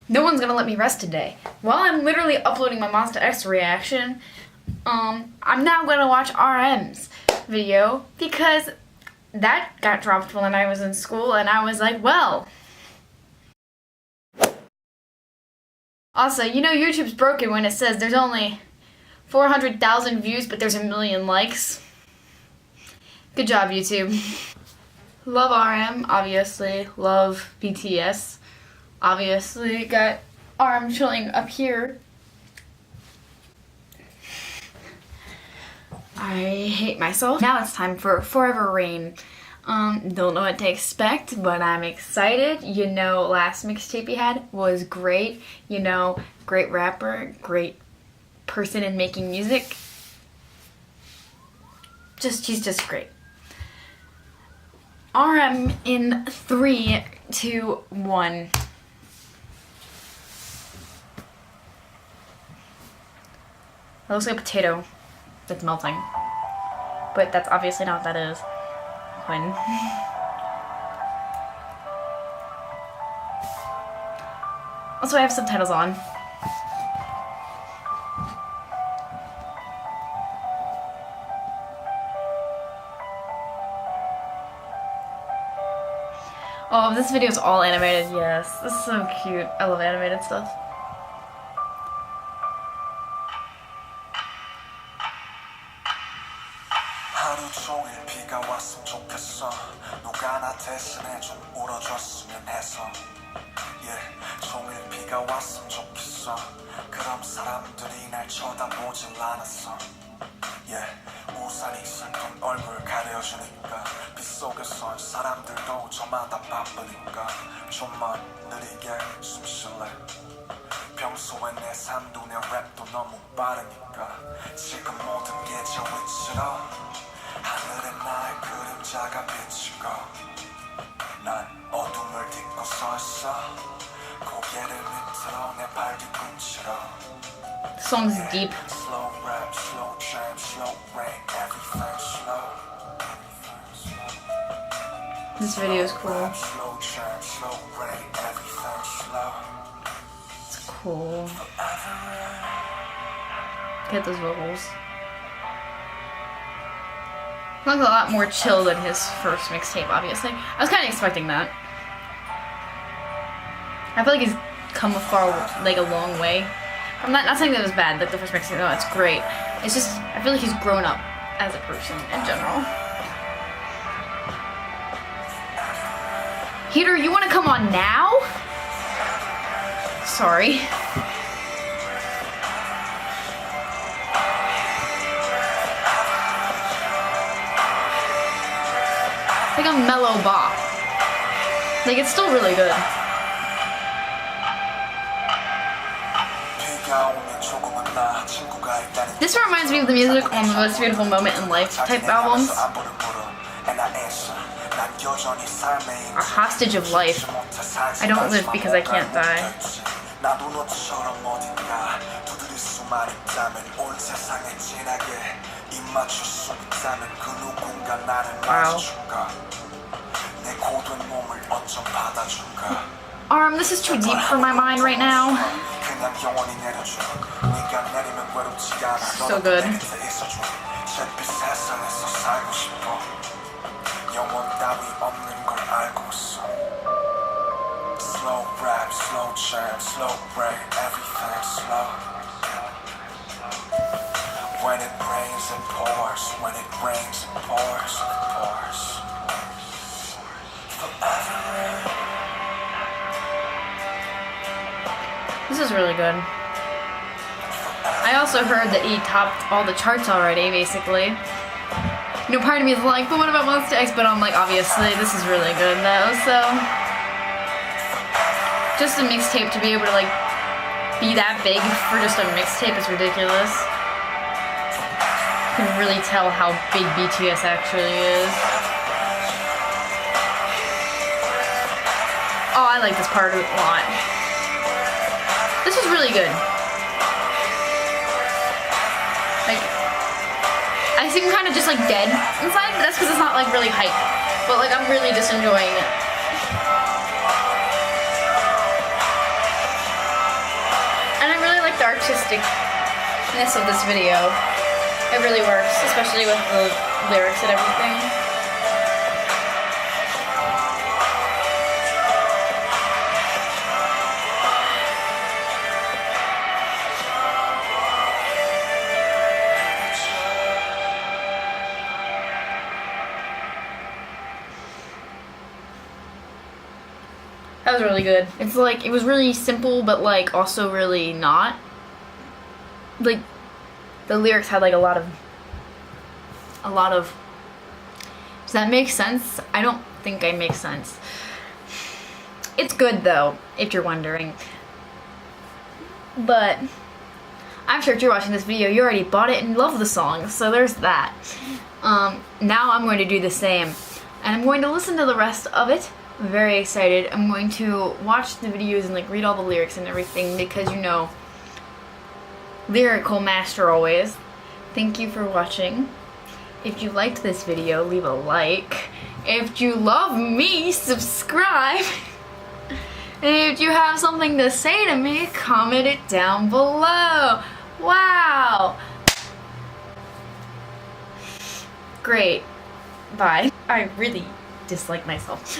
No one's gonna let me rest today. While I'm literally uploading my Monster X reaction, I'm now gonna watch RM's video because that got dropped when I was in school and I was like, well. Also, you know YouTube's broken when it says there's only 400,000 views but there's 1 million likes. Good job, YouTube. Love RM, obviously. Love BTS. Obviously. Got RM chilling up here. I hate myself. Now it's time for Forever Rain. Don't know what to expect, but I'm excited. You know, last mixtape he had was great. You know, great rapper, great person in making music. He's just great. RM in 3, 2, 1. It looks like a potato that's melting. But that's obviously not what that is. When? Also, I have subtitles on. Oh, this video is all animated, yes. This is so cute. I love animated stuff. 하루 종일 비가 왔으면 좋겠어 누가 나 대신해 좀 울어줬으면 해서 종일 비가 왔으면 좋겠어 그럼 사람들이 날 쳐다보질 않았어 우산이 슬픈 얼굴 가려주니까 빗속에선 사람들도 저마다 바쁘니까 좀만 느리게 숨 쉴래 평소에 내 삶도내 랩도 너무 빠르니까 지금 모든 게 저 위치로 하늘에 나의 그림자가 비치고 난 어둠을 딛고 서 있어 고개를 밑으로 내 발 뒤꿈치로 Song's deep. Slow rap, slow jam, slow rain, everything slow. This video is cool. Slow jam, slow rain, everything slow. It's cool. Get those vocals. Looks a lot more chill than his first mixtape, obviously. I was kind of expecting that. I feel like he's come a long way. I'm not saying that it was bad, like the first mixtape. No, it's great. It's just, I feel like he's grown up as a person in general. Heater, you want to come on now? Sorry. Like a mellow bop. Like, it's still really good. This reminds me of the music on the Most Beautiful Moment in Life type albums. A hostage of life. I don't live because I can't die. Wow. This is too deep for my mind right now. So good. Slow rap, slow jam, slow rain, everything slow. When it rains it pours, when it rains it pours, it pours. Forever. This is really good. I also heard that he topped all the charts already, basically. You know, part of me is like, but what about Monster X? But I'm like, obviously, this is really good though, so. Just a mixtape to be able to, like, be that big for just a mixtape is ridiculous. You can really tell how big BTS actually is. Oh, I like this part a lot. This is really good. Like, I seem kind of just like dead inside, but that's because it's not like really hype. But like, I'm really just enjoying it. the artisticness of this video. It really works, especially with the lyrics and everything. That was really good. It's like, it was really simple, but like also really not. Like, the lyrics had like a lot of, does that make sense? I don't think I make sense. It's good though, if you're wondering. But I'm sure if you're watching this video, you already bought it and love the song, so there's that. Now I'm going to do the same, and I'm going to listen to the rest of it. I'm very excited. I'm going to watch the videos and like read all the lyrics and everything because, you know, lyrical master always. Thank you for watching. If you liked this video, leave a like. If you love me, subscribe. And if you have something to say to me, comment it down below. Wow. Great. Bye. I really dislike myself.